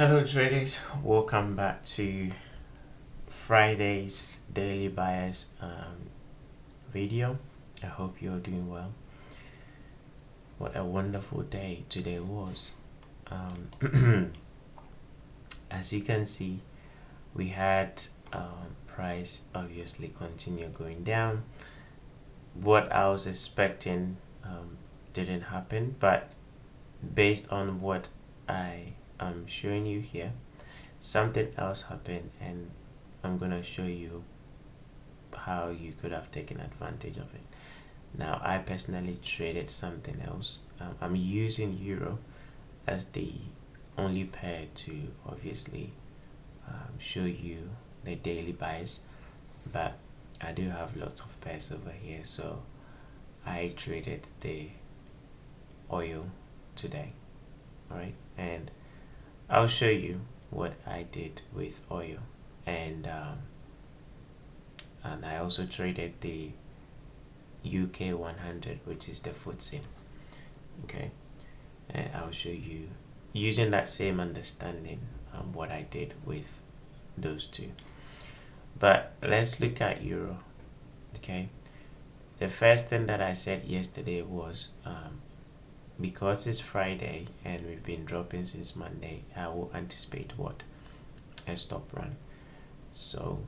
Hello traders, welcome back to Friday's daily buyers video. I hope you're doing well. What a wonderful day today was. As you can see, we had price obviously continue going down. What I was expecting didn't happen, but based on what I am showing you here, something else happened, and I'm gonna show you how you could have taken advantage of it. Now, I personally traded something else. I'm using euro as the only pair to obviously show you the daily buys, but I do have lots of pairs over here, so I traded the oil today. All right, and I'll show you what I did with oil, and I also traded the UK 100, which is the FTSE. Okay, and I'll show you using that same understanding what I did with those two. But let's look at euro. Okay, the first thing that I said yesterday was because it's Friday and we've been dropping since Monday, I will anticipate what? A stop run. So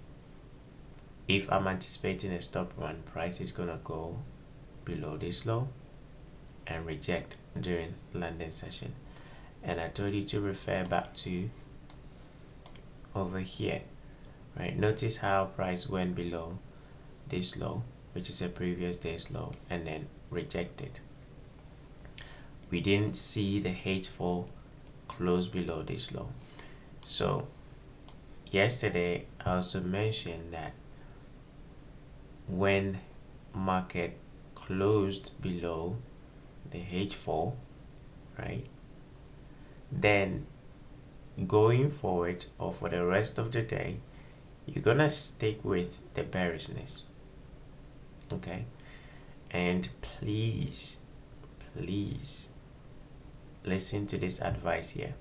if I'm anticipating a stop run, price is gonna go below this low and reject during London session. And I told you to refer back to over here, right? Notice how price went below this low, which is a previous day's low, and then rejected. We didn't see the H4 close below this low. So yesterday I also mentioned that when market closed below the H4, right, then going forward or for the rest of the day, you're gonna stick with the bearishness. Okay, and please listen to this advice here.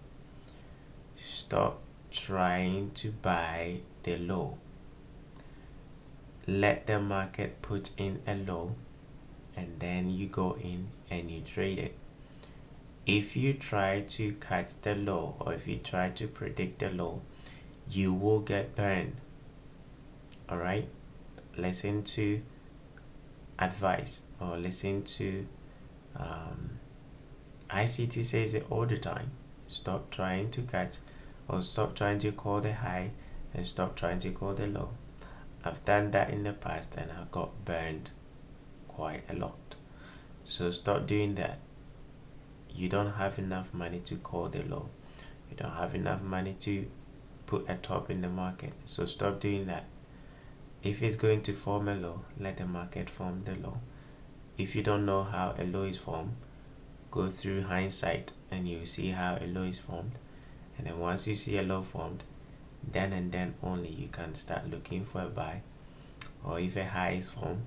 Stop trying to buy the low. Let the market put in a low and then you go in and you trade it. If you try to catch the low or if you try to predict the low, you will get burned. All right, listen to advice, or listen to ICT says it all the time. Stop trying to catch, or stop trying to call the high and stop trying to call the low. I've done that in the past and I got burned quite a lot. So stop doing that. You don't have enough money to call the low. You don't have enough money to put a top in the market. So stop doing that. If it's going to form a low, let the market form the low. If you don't know how a low is formed, go through hindsight and you see how a low is formed. And then once you see a low formed, then and then only you can start looking for a buy. Or if a high is formed,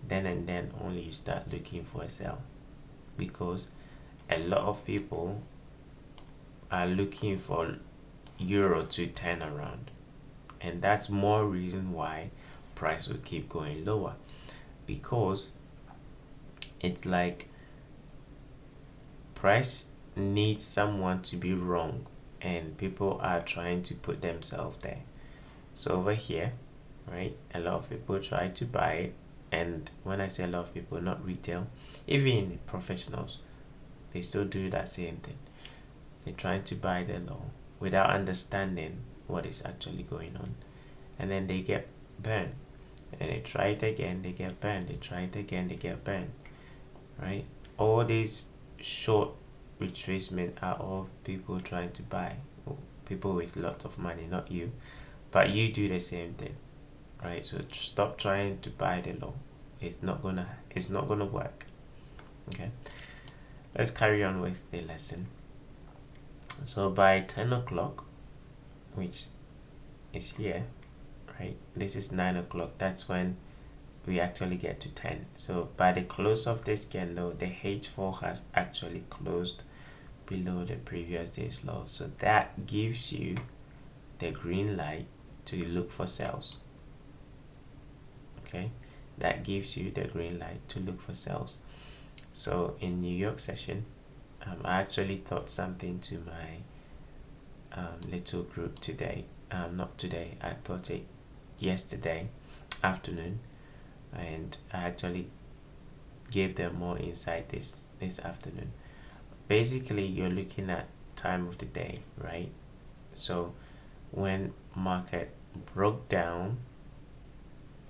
then and then only you start looking for a sell. Because a lot of people are looking for euro to turn around, and that's more reason why price will keep going lower, because it's like price needs someone to be wrong and people are trying to put themselves there. So over here, right, a lot of people try to buy it, and when I say a lot of people, not retail, even professionals, they still do that same thing. They're trying to buy the low without understanding what is actually going on, and then they get burned. And they try it again, they get burned. They try it again, they get burned. Right? All these short retracement are all people trying to buy. People with lots of money, not you, but you do the same thing. Right? So stop trying to buy the low. It's not gonna work. Okay. Let's carry on with the lesson. So by 10 o'clock, which is here, right, this is 9 o'clock, that's when we actually get to 10. So by the close of this candle, the H4 has actually closed below the previous day's low. So that gives you the green light to look for sales. Okay, that gives you the green light to look for sales. So in New York session, I actually taught something to my little group today. Not today, I taught it yesterday afternoon, and I actually gave them more insight this afternoon. Basically, you're looking at time of the day, right? So when market broke down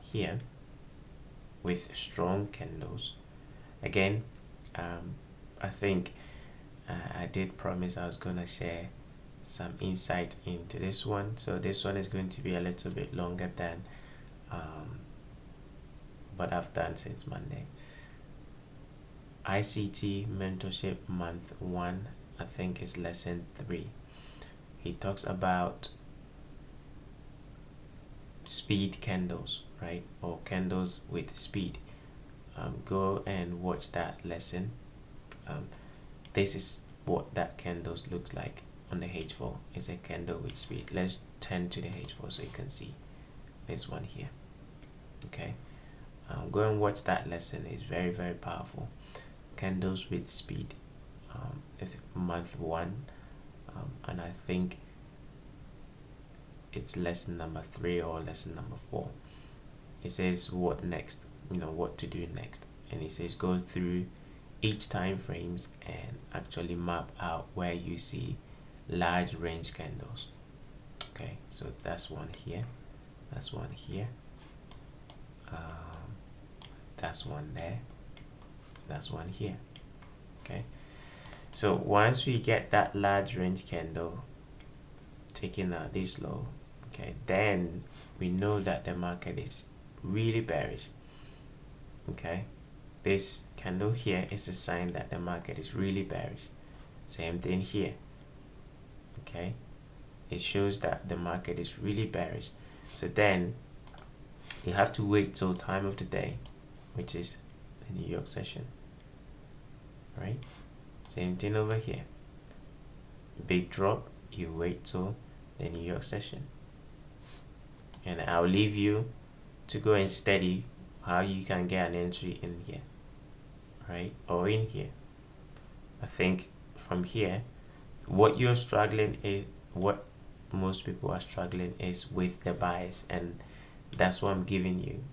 here with strong candles, again, I think I did promise I was gonna share some insight into this one. So this one is going to be a little bit longer than what I've done since Monday. ICT mentorship month 1, I think is lesson 3. He talks about speed candles, right? Or candles with speed. Go and watch that lesson. This is what that candles looks like on the H4. It's a candle with speed. Let's turn to the H4 so you can see this one here. Okay, go and watch that lesson. It's very, very powerful. Candles with speed, month 1, and I think it's lesson number 3 or lesson number 4. It says what next, what to do next, and it says go through each time frames and actually map out where you see large range candles. Okay, so that's one here, that's one here, that's one there, that's one here. Okay, so once we get that large range candle taking out this low, okay, then we know that the market is really bearish. Okay, this candle here is a sign that the market is really bearish. Same thing here. Okay, it shows that the market is really bearish. So then you have to wait till time of the day, which is the New York session, right? Same thing over here. Big drop, you wait till the New York session, and I'll leave you to go and study how you can get an entry in here, right? Or in here. I think from here, what you're struggling is, what most people are struggling is with the bias, and that's what I'm giving you.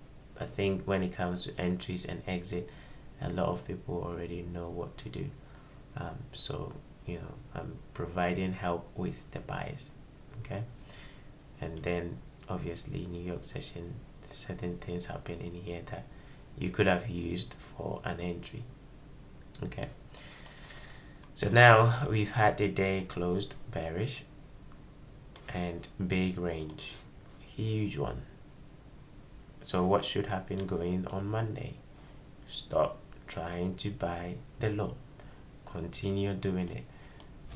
I think when it comes to entries and exit, a lot of people already know what to do. So I'm providing help with the bias. Okay, and then obviously New York session, certain things happen in here that you could have used for an entry. Okay, so now we've had the day closed bearish and big range, huge one. So what should happen going on Monday? Stop trying to buy the low, continue doing it.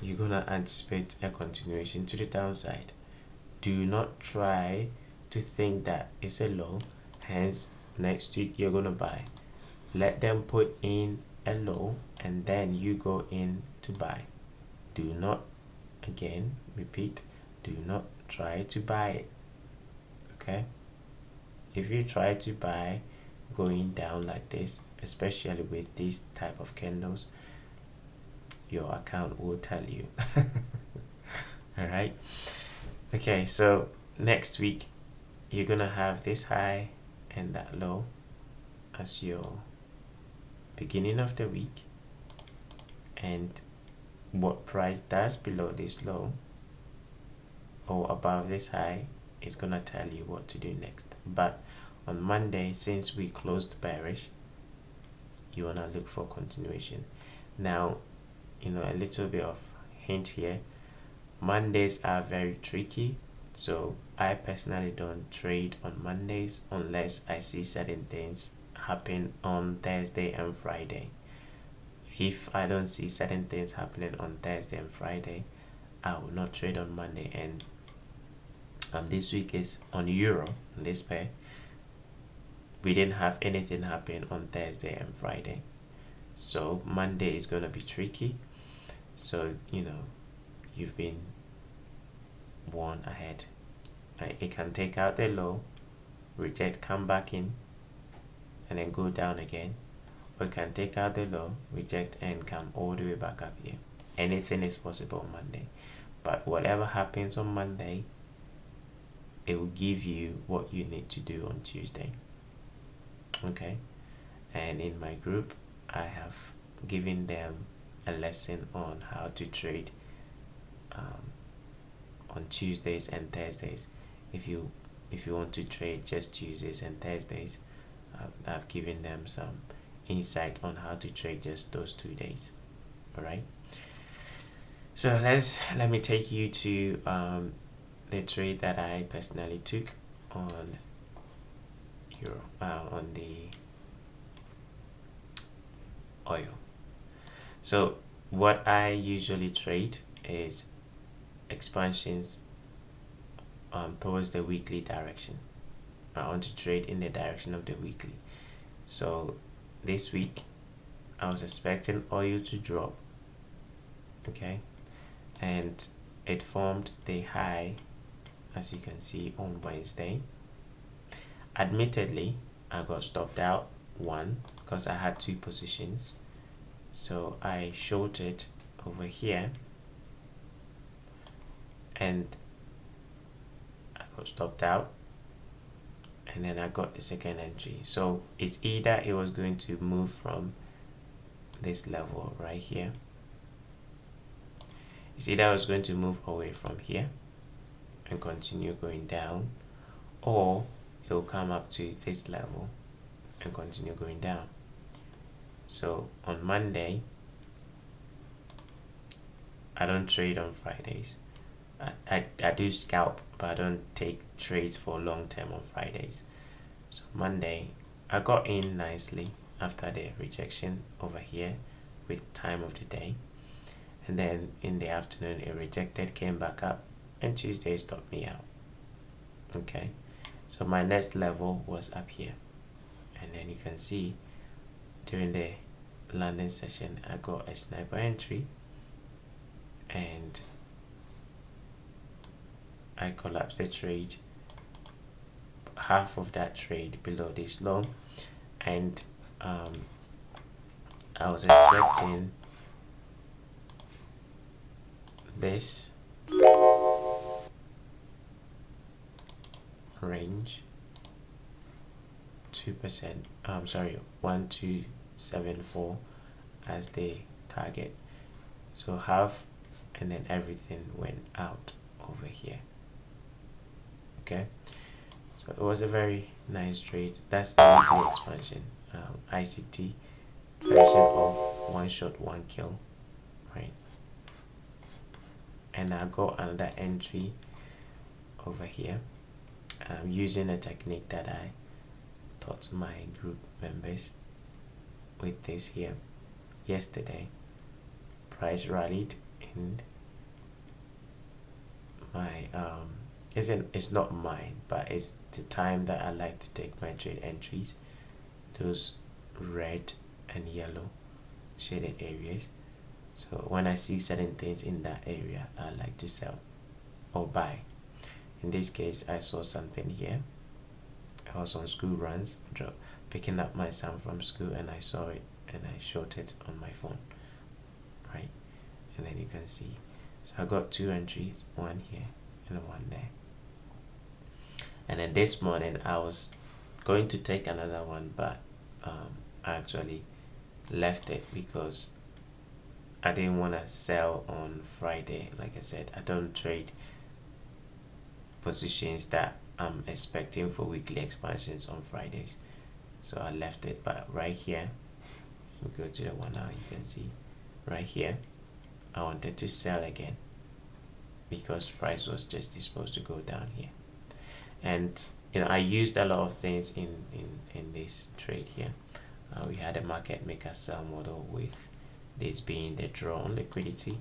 You're gonna anticipate a continuation to the downside. Do not try to think that it's a low, hence next week you're gonna buy. Let them put in a low and then you go in to buy. Do not, again, repeat, do not try to buy it. Okay, if you try to buy going down like this, especially with these type of candles, your account will tell you. All right, okay, so next week you're gonna have this high and that low as your beginning of the week, and what price does below this low or above this high is gonna tell you what to do next. But on Monday, since we closed bearish, you wanna look for continuation. Now, a little bit of hint here. Mondays are very tricky, so I personally don't trade on Mondays unless I see certain things happen on Thursday and Friday. If I don't see certain things happening on Thursday and Friday, I will not trade on Monday. And this week is on Euro, on this pair. We didn't have anything happen on Thursday and Friday, so Monday is gonna be tricky. So you've been one ahead. Right? It can take out the low, reject, come back in, and then go down again, or it can take out the low, reject, and come all the way back up here. Anything is possible on Monday, but whatever happens on Monday, it will give you what you need to do on Tuesday. Okay, and in my group I have given them a lesson on how to trade on Tuesdays and Thursdays. If you want to trade just Tuesdays and Thursdays, I've given them some insight on how to trade just those 2 days. All right, so let me take you to the trade that I personally took on euro, on the oil. So what I usually trade is expansions towards the weekly direction. I want to trade in the direction of the weekly. So this week I was expecting oil to drop, okay, and it formed the high, as you can see, on Wednesday. Admittedly, I got stopped out one because I had 2 positions, so I shorted over here and I got stopped out, and then I got the second entry. So it's either it was going to move from this level right here, it's either I was going to move away from here and continue going down, or it will come up to this level and continue going down. So on Monday, I don't trade on Fridays. I do scalp, but I don't take trades for long term on Fridays. So Monday, I got in nicely after the rejection over here with time of the day, and then in the afternoon it rejected, came back up, and Tuesday stopped me out. Okay, so my next level was up here, and then you can see during the London session I got a sniper entry, and I collapsed the trade, half of that trade below this low, and I was expecting this range 2%, 1274 as the target. So half, and then everything went out over here. Okay, so it was a very nice trade. That's the weekly expansion, ICT version of one shot, one kill, right? And I got another entry over here, using a technique that I taught my group members with this here. Yesterday, price rallied, and my it's not mine, but it's the time that I like to take my trade entries, those red and yellow shaded areas. So when I see certain things in that area, I like to sell or buy. In this case, I saw something here. I was on school runs, picking up my son from school, and I saw it, and I shorted on my phone, right? And then you can see, so I got 2 entries, one here and one there. And then this morning I was going to take another one, but I actually left it because I didn't want to sell on Friday. Like I said, I don't trade positions that I'm expecting for weekly expansions on Fridays, so I left it. But right here, you go to the one now, you can see right here I wanted to sell again because price was just disposed to go down here. And I used a lot of things in this trade here. We had a market maker sell model, with this being the draw on liquidity.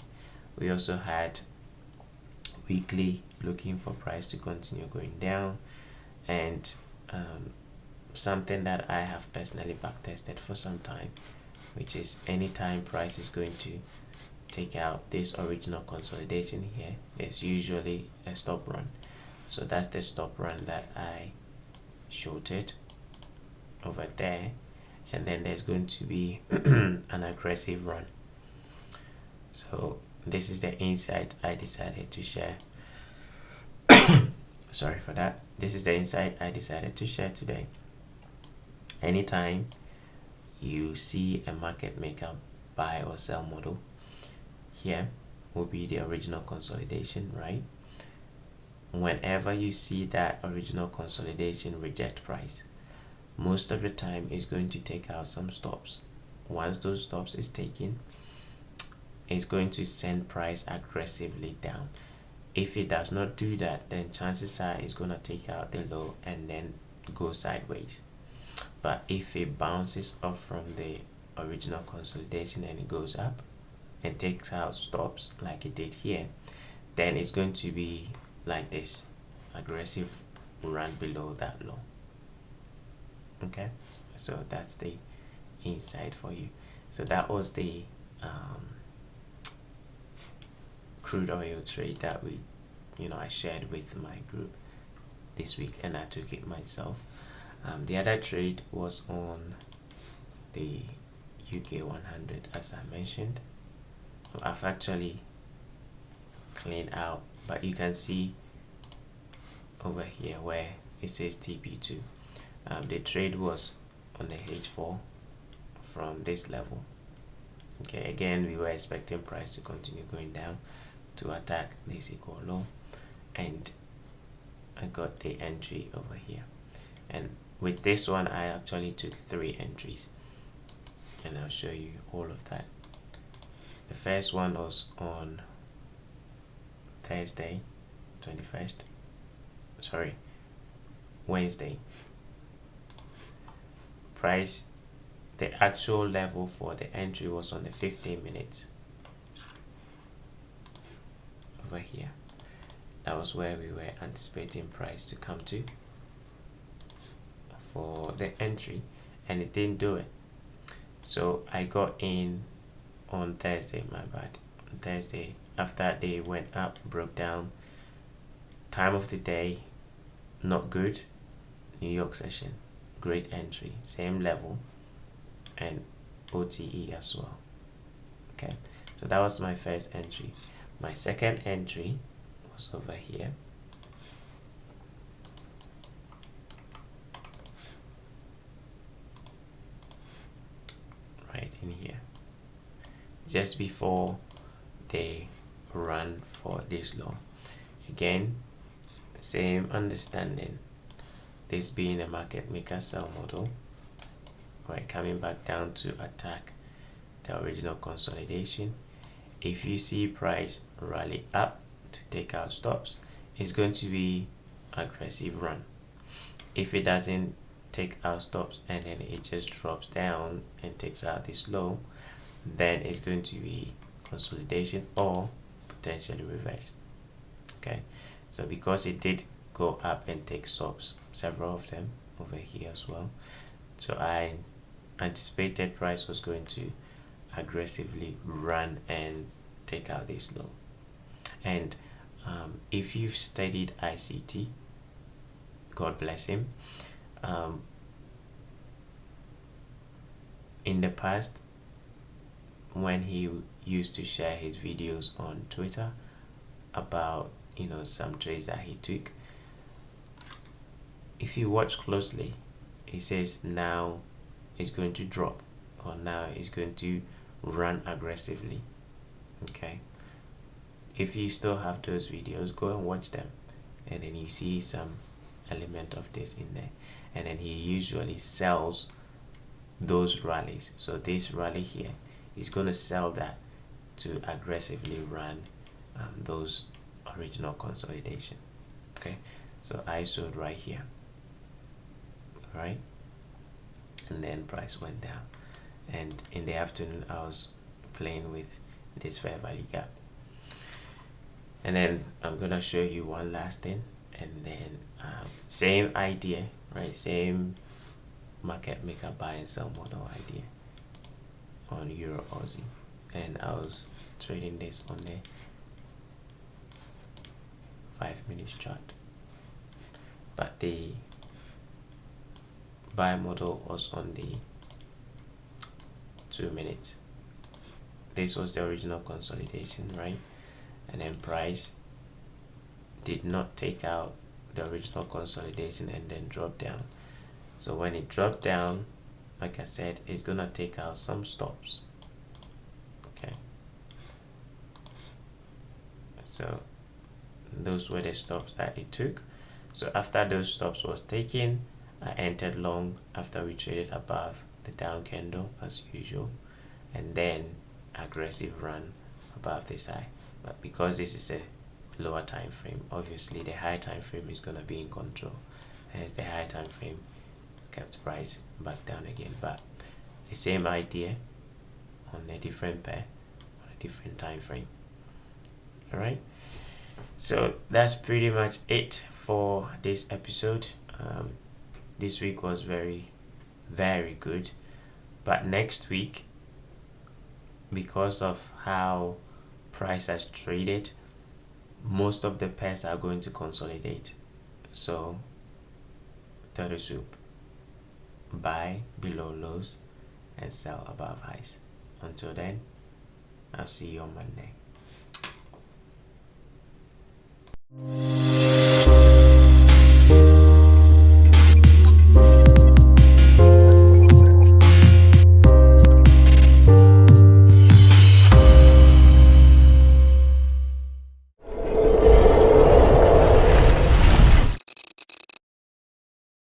We also had weekly looking for price to continue going down, and something that I have personally back tested for some time, which is anytime price is going to take out this original consolidation here, there's usually a stop run. So that's the stop run that I shorted over there, and then there's going to be an aggressive run. So this is the insight I decided to share. Sorry for that. This is the insight I decided to share today. Anytime you see a market maker buy or sell model, here will be the original consolidation, right? Whenever you see that original consolidation reject price, most of the time it's going to take out some stops. Once those stops is taken, it's going to send price aggressively down. If it does not do that, then chances are it's going to take out the low and then go sideways. But if it bounces off from the original consolidation and it goes up and takes out stops like it did here, then it's going to be like this, aggressive run below that low. Okay, so that's the insight for you. So that was the crude oil trade that I shared with my group this week, and I took it myself. The other trade was on the UK 100, as I mentioned. I've actually cleaned out, but you can see over here where it says TP2. The trade was on the H4 from this level. Okay, again, we were expecting price to continue going down to attack this equal low, and I got the entry over here. And with this one, I actually took 3 entries, and I'll show you all of that. The first one was on Thursday 21st, sorry, Wednesday. Price, the actual level for the entry was on the 15 minutes over here. That was where we were anticipating price to come to for the entry, and it didn't do it. So I got in on Thursday, my bad, on Thursday, after they went up, broke down. Time of the day, not good. New York session, great entry, same level, and OTE as well. Okay, so that was my first entry. My second entry was over here. Right in here, just before they run for this low. Again, same understanding, this being a market maker sell model, right, coming back down to attack the original consolidation. If you see price rally up to take out stops, it's going to be aggressive run. If it doesn't take out stops and then it just drops down and takes out this low, then it's going to be consolidation or potentially reverse. Okay, so because it did go up and take stops, several of them over here as well, so I anticipated price was going to aggressively run and take out this low. And if you've studied ICT, God bless him, in the past, when he used to share his videos on Twitter about some trades that he took, if you watch closely, he says now it's going to drop, or now it's going to run aggressively. Okay, if you still have those videos, go and watch them, and then you see some element of this in there. And then he usually sells those rallies. So this rally here is going to sell that to aggressively run those original consolidation. Okay, so I sold right here, right, and then price went down, and in the afternoon I was playing with this fair value gap. And then I'm gonna show you one last thing, and then same idea, right, same market maker buy and sell model idea on Euro Aussie. and I was trading this on the 5 minutes chart, but the buy model was on the 2 minutes. This was the original consolidation, right? And then price did not take out the original consolidation and then drop down. So when it dropped down, like I said, it's gonna take out some stops. Okay, so those were the stops that it took. So after those stops was taken, I entered long after we traded above the down candle as usual, and then aggressive run above this high. But because this is a lower time frame, obviously the high time frame is going to be in control, as the high time frame kept price back down again. But the same idea on a different pair, on a different time frame. All right, so that's pretty much it for this episode. This week was very good, but next week, because of how price has traded, most of the pairs are going to consolidate. So turtle soup, buy below lows and sell above highs. Until then, I'll see you on Monday.